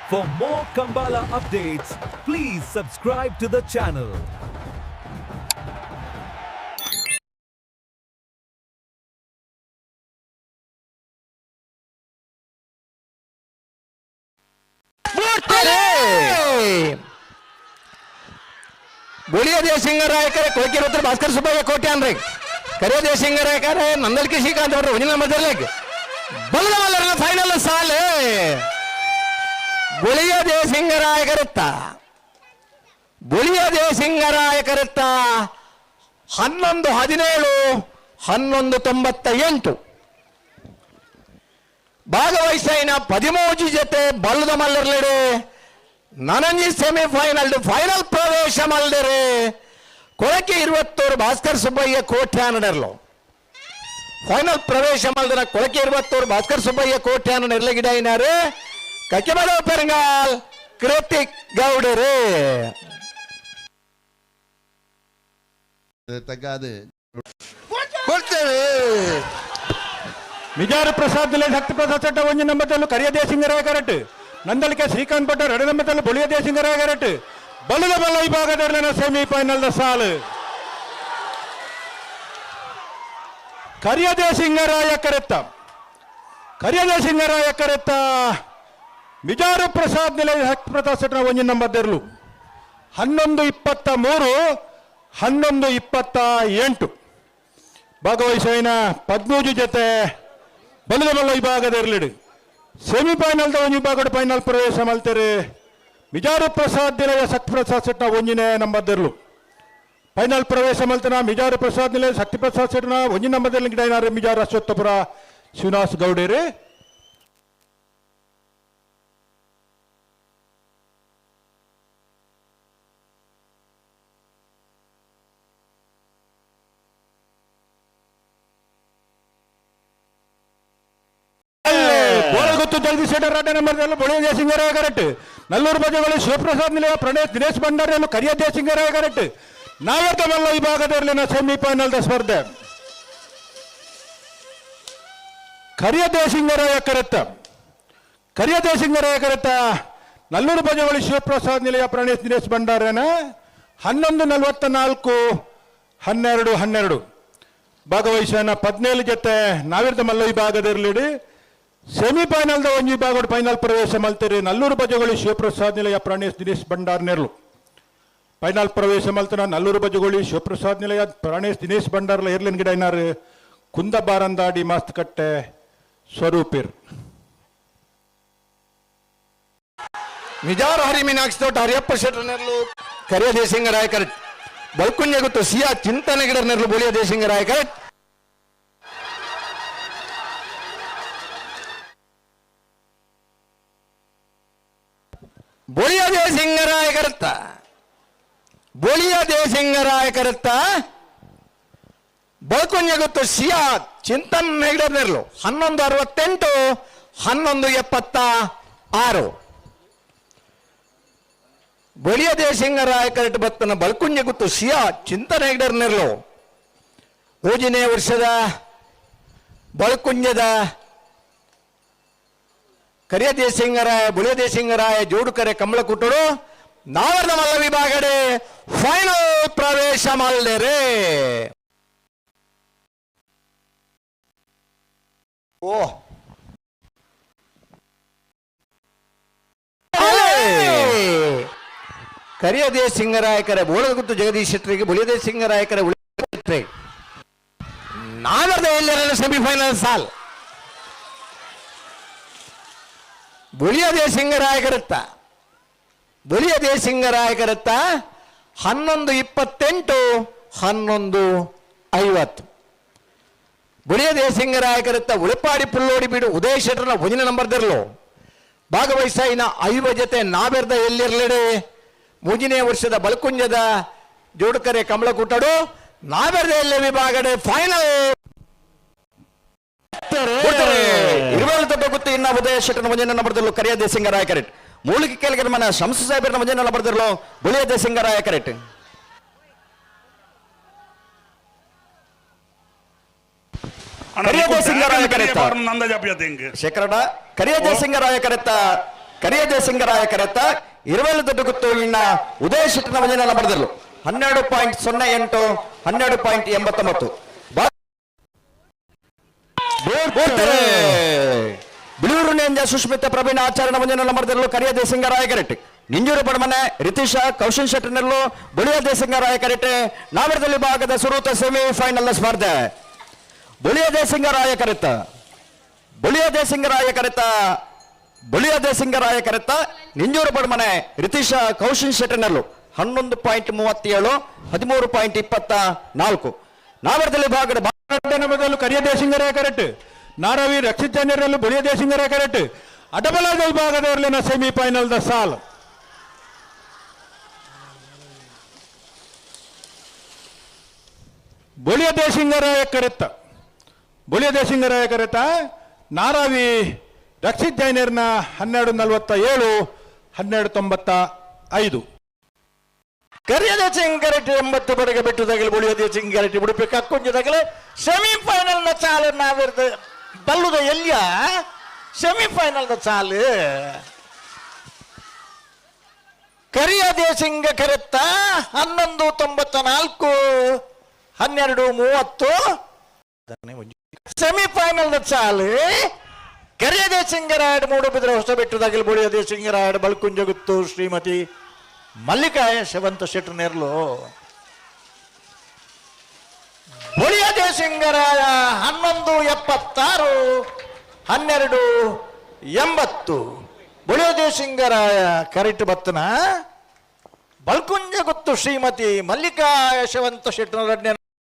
For more Kambala updates, please subscribe to the channel. बोलिए देशिंगरायकर कोकिरत्र भास्कर सुಬ್ಬಯ್ಯ ಕೋಟ್ಯಾನ್ರಿ ಕರೆ ದೇಶಿಂಗರಾಯಕರ ನಂದಲ್ಕಿ ಶ್ರೀಕಾಂತ್ ಅವರು ಒಂದಿನ ಮಧ್ಯದಲ್ಲಿ ಬಲದವಲ್ಲರ ಫೈನಲ್ ಸಾಲೆ बोलिए देशिंगरायकरತ್ತ 11-17-1198 ಭಾಗವಹಿಸಿನ 13 ಜೊತೆ ಬಲ್ಲದ ಮಲ್ಲರ್ಲೆಡೆ ನನಂಜಿ ಸೆಮಿಫೈನಲ್ ಫೈನಲ್ ಪ್ರವೇಶ ಮಲ್ದರೆ ಕೊಳಕೆ 21 ಭಾಸ್ಕರ್ ಸುಬ್ಬಯ್ಯ ಕೋಟ್ಯಾನಡರ್ಲು ಫೈನಲ್ ಪ್ರವೇಶ ಮಲ್ದರ ಕೊಳಕೆ 21 ಭಾಸ್ಕರ್ ಸುಬ್ಬಯ್ಯ ಕೋಟ್ಯಾನ ನೆರಳಗಿಡಾಯಿನಾರೆ ಕಕ್ಕೆಬಲ ಪೆರಂಗಾಲ್ ಕೃತಿಕ್ ಗೌಡರೇ ತಗಾದೆ ಕೊಡ್ತೇವೆ ಮಿಜಾರ ಪ್ರಸಾದ್ ಶಕ್ತಿ ಪ್ರಸಾದ್ ಚಟ್ಟ ಒಂಜಿ ನಂಬತ್ತಲ್ಲೂ ಕರಿಯ ದೇಶಿಂಗರಾಯ ಕರೆಕ್ಟ್ ನಂದಲಿಕೆ ಶ್ರೀಕಾಂತ್ ಭಟ್ 2 ನಂಬತ್ತಲ್ಲೂ ಬೊಳಿಯ ದೇಶಿಂಗರಾಯ ಕರೆಕ್ಟ್ ಬಲದ ಬಲ್ಲ ವಿಭಾಗದಲ್ಲಿನ ಸೆಮಿಫೈನಲ್ ಸಾಲು ಕರಿಯ ದೇಶಿಂಗರಾಯ ಕರೆತ್ತ ಮಿಜಾರು ಪ್ರಸಾದ್ ನಿಲಯ ಶಕ್ತಿ ಪ್ರಸಾದ್ ಚಟ್ಟ ಒಂಜಿ ನಂಬತ್ತರ್ಲು 11-23-11-28 ಭಾಗವಹಿಸಿನ 13 ಜೊತೆ ಬಲದ ಬಲ್ಲ ವಿಭಾಗದಲ್ಲಿಡು ಸೆಮಿಫೈನಲ್ ಒಂಜಿ ವಿಭಾಗದ ಫೈನಲ್ ಪ್ರವೇಶ ಮಲ್ತಾರೆ ಮಿಜಾರು ಪ್ರಸಾದ್ ನಿಲಯ ಶಕ್ತಿ ಪ್ರಸಾದ್ ಸೆಟ್ನ ಒಂಜಿನೇ ನಂಬರ್ಲು ಫೈನಲ್ ಪ್ರವೇಶ ಮಲ್ತನ ಮಿಜಾರು ಪ್ರಸಾದ್ ನಿಲಯ ಶಕ್ತಿ ಪ್ರಸಾದ್ ಸೆಟ್ನ ಒಂಜಿ ನಂಬರ್ದಲ್ಲಿ ಗಿಡ ಮಿಜಾರು ಅಶ್ವತ್ಥಪುರ ಶಿವನಾಥ್ ಗೌಡರೇ ಜಲ್ದಿ ಸೆಟರ್ 2 ನಂಬರ್ ಬೊಳಿಯ ದೇಶಿಂಗರಾಯ ಕರೆಕ್ಟ್ ನಲ್ಲೂರು ಬಜೆಗಳು ಶಿವಪ್ರಸಾದ್ ನಿಲಯ ಪ್ರಣೇಶ್ ದಿನೇಶ್ ಭಂಡಾರಿಯಲ್ಲೂ ಕರಿಯ ದೇಶಿಂಗರಾಯ ಕರೆಕ್ಟ್ ನಾಗತ ಮಲ್ಲ ವಿಭಾಗದಲ್ಲಿನ ಸೆಮಿಫೈನಲ್ ಸ್ಪರ್ಧೆ ಕರಿಯ ದೇಶಿಂಗರಾಯ ಕರೆತ್ತ ನಲ್ಲೂರು ಬಜೆಗಳು ಶಿವಪ್ರಸಾದ್ ನಿಲಯ ಪ್ರಣೇಶ್ ದಿನೇಶ್ ಭಂಡಾರಿಯನ 11-44-12-12 ಭಾಗವಹಿಸಿನ 17 ಜೊತೆ ನಾವಿರ್ದ ಮಲ್ಲ ವಿಭಾಗದಲ್ಲಿಡಿ ಸೆಮಿಫೈನಲ್ ಒಂಜಿ ವಿಭಾಗದ ಫೈನಲ್ ಪ್ರವೇಶ ಮಲ್ತಾರೆ ನಲ್ಲೂರು ಬಜೆಗಳು ಶಿವಪ್ರಸಾದ್ ನಿಲಯ ಪ್ರಣೇಶ್ ದಿನೇಶ್ ಭಂಡಾರ್ ನೆರಳು ಫೈನಲ್ ಪ್ರವೇಶ ಮಲ್ತನ ನಲ್ಲೂರು ಬಜೆಗಳು ಶಿವಪ್ರಸಾದ್ ನಿಲಯ ಪ್ರಣೇಶ್ ದಿನೇಶ್ ಭಂಡಾರ್ಲ ಏರ್ಲಿನ ಗಿಡ ಏನಾರು ಕುಂದ ಬಾರಂದಾಡಿ ಮಾಸ್ತ್ ಕಟ್ಟೆ ಸ್ವರೂಪಿರ್ ಮಿಜಾರು ಹರಿ ಮೀನಾಕ್ಷಿ ತೋಟ ಹರಿಯಪ್ಪ ಶೆಟ್ರ ನೆರಳು ಕರಿಯ ದೇಶಿಂಗರಾಯ ಕರೆಕ್ಟ್ ಬಲ್ಕುಂಜ ಗೊತ್ತು ಸಿಯಾ ಚಿಂತನೆ ಗಿಡ ನೆರಳು ಬೋಳಿಯ ದೇಶಿಂಗರಾಯ ಕರೆಕ್ಟ್ बोलिया देशिंगराय करता बळकुंಜ ಗೊತ್ತು ಸಿಯಾ ಚಿಂತನ್ ಹೆಗ್ಡರ್ ನೆರಳು 11-68-11-76 बोलिया देशिंगराय करेक्ट ಬತ್ತನ ಬಳ್ಕುಂಜ ಗೊತ್ತು ಸಿಯಾ ಚಿಂತನ್ ಹೆಗ್ಡರ್ ನೆರಳು 5ನೇ ವರ್ಷದ ಬಳ್ಕುಂಜದ ಕರಿಯ ದೇಶಿಂಗರಾಯ ಬುಳಿಯ ದೇಶಿಂಗರಾಯ ಜೋಡುಕರೆ ಕಂಬಳ ಕುಟ್ಟರು ನಾವರ್ದ ಮಲ್ಲ ವಿಭಾಗಡೆ ಫೈನಲ್ ಪ್ರವೇಶ ಮಲ್ದರೆ ಓ ಕರಿಯ ದೇಶಿಂಗರಾಯಕರ ಬೋಳದ ಗುತ್ತು ಜಗದೀಶ್ ಶೆಟ್ಟರಿಗೆ ಬುಳಿಯ ದೇಶಿಂಗರಾಯಕರ ಉಳಿದ ನಾವರ್ದ ಎಲ್ಲರ ಸೆಮಿಫೈನಲ್ ಸಾಲ್ ಬುಳಿಯ ದೇಶಿಂಗರಾಯ ಕರೆತ್ತ 11-28-11-50 ಬುಳಿಯ ದೇಶಿಂಗರಾಯ ಕರೆತ್ತ ಉಳಿಪಾಡಿ ಪುಲ್ಲೋಡಿ ಬಿಡು ಉದಯ ಶೆಟ್ಟರ್ನ ಒಂದಿನ ನಂಬರ್ದರ್ಲು ಭಾಗವಹಿಸಿನ 5 ಜೊತೆ ನಾವೆರ್ದ ಎಲ್ಲಿರ್ಲೆಡೆ 3ನೇ ವರ್ಷದ ಬಲ್ಕುಂಜದ ಜೋಡುಕರೆ ಕಮಲ ಕುಟ್ಟಡು ನಾವೆರ್ದ ಎಲ್ಲಿ ವಿಭಾಗಡೆ ಫೈನಲ್ ಗೊತ್ತು ಇನ್ನ ಉದಯ ಶೆಟ್ಟರ್ನ ಒಂದಿನ ನಂಬರ್ದರ್ಲು ಕರಿಯ ದೇಶಿಂಗರಾಯ ಕರೆಕ್ಟ್ ಮೂಲಿಕೆ ಕೇಳಿಗೆ ಮನ ಶಂಸು ಸಾಹೇಬರ ಒಂದಿನ ನಂಬರ್ದರ್ಲು ಬುಳಿಯ ದೇಶಿಂಗರಾಯ ಕರೆಕ್ಟ್ ಕರಿಯ ದೇಶಿಂಗರಾಯ ಕರೆತ್ತ ಶೇಖರಡ ಕರಿಯ ದೇಶಿಂಗರಾಯ ಕರೆತ್ತ ಕರಿಯದೆ ಸಿಂಗರಾಯ ಕರೆತ ಇರುವೆಲು ದೊಡ್ಡ ಗುತ್ತು ಇನ್ನ ಉದಯ ಶೆಟ್ಟನ ವಂಜನೆಲ್ಲ ಬರೆದರು 12.08 12.89 ಬಿಳೂರು ನೇಂಜ ಸುಷ್ಮಿತ ಪ್ರವೀಣ ಆಚಾರ್ಯ ವಂಜನೆಲ್ಲ ಬರೆದರು ಕರಿಯದೆ ಸಿಂಗರಾಯ ಕರೆಟ್ ನಿಂಜೂರು ಪಡಮನೆ ರಿತೀಶ ಕೌಶಲ್ ಶೆಟ್ಟನೆಲ್ಲೂ ಬುಳಿಯದೆ ಸಿಂಗರಾಯ ಕರೆಟ್ ನಾವರದಲ್ಲಿ ಭಾಗದ ಸುರೂತ ಸೆಮಿಫೈನಲ್ ಸ್ಪರ್ಧೆ ಬುಳಿಯದೆ ಸಿಂಗರಾಯ ಕರೆತ ಬುಳಿಯದೆ ಸಿಂಗರಾಯ ಕರೆತ ನಿಂಜೂರು ಪಡಮನೆ ರಿತೀಶ ಕೌಶಲ್ ಶೆಟ್ಟನೆಲ್ಲೂ 11.37 13.24 ನಾವರದಲ್ಲಿ ಭಾಗದ ಮೊದಲು ಕರಿಯದೆ ಸಿಂಗರಾಯ ಕರೆಟ್ ನಾರವಿ ರಕ್ಷಿತ್ ಜನರಲ್ಲೂ ಬುಳಿಯದೆ ಸಿಂಗರಾಯ ಕರೆಟ್ ಅಡಬಲದ ವಿಭಾಗದವರಲ್ಲಿನ ಸೆಮಿಫೈನಲ್ ದ ಸಾಲ್ ಬುಳಿಯದೆ ಸಿಂಗರಾಯ ಕರೆತ ನಾರಾವಿ ರಕ್ಷಿತ್ ಜೈನರ್ನ 1247 1295 ಕರಿಯದ ಸಿಂಗರೆಟ್ 80 ಬರೆಗೆ ಬಿಟ್ಟು ತಗಲು ಬುಳಿಯದೆ ಸಿಂಗರೆಟ್ ಉಡುಪಿ ಕಕ್ಕೊಂಜಿ ತಗಲು ಸೆಮಿಫೈನಲ್ ನ ಚಾಲು ನಾವಿರ್ದ ಬಲ್ಲುದ ಎಲ್ಲಿಯ ಸೆಮಿಫೈನಲ್ ದ ಚಾಲು ಕರಿಯದೆ ಸಿಂಗ ಕರೆತ್ತ 11.94 12.30 ಸೆಮಿಫೈನಲ್ ದ ಚಾಲು ಕರಿಯದೆ ಸಿಂಗರಾಯಡ್ ಮೂಡು ಬಿದ್ರೆ ಹೊಸ ಬೆಟ್ಟು ತಗಲು ಬುಳಿಯದೆ ಸಿಂಗರಾಯಡ್ ಬಲ್ಕುಂಜ ಗುತ್ತು ಶ್ರೀಮತಿ ಮಲ್ಲಿಕಾ ಯಶವಂತ ಶೆಟ್ಟಿ ನೆರ್ಲು ಬುಳಿಯದೆ ಸಿಂಗರಾಯ 11.76 12.80 ಬುಳಿಯದೆ ಸಿಂಗರಾಯ ಕರೆಕ್ಟ್ ಬತ್ತನ ಬಲ್ಕುಂಜ ಗುತ್ತು ಶ್ರೀಮತಿ ಮಲ್ಲಿಕಾ ಯಶವಂತ ಶೆಟ್ಟಿ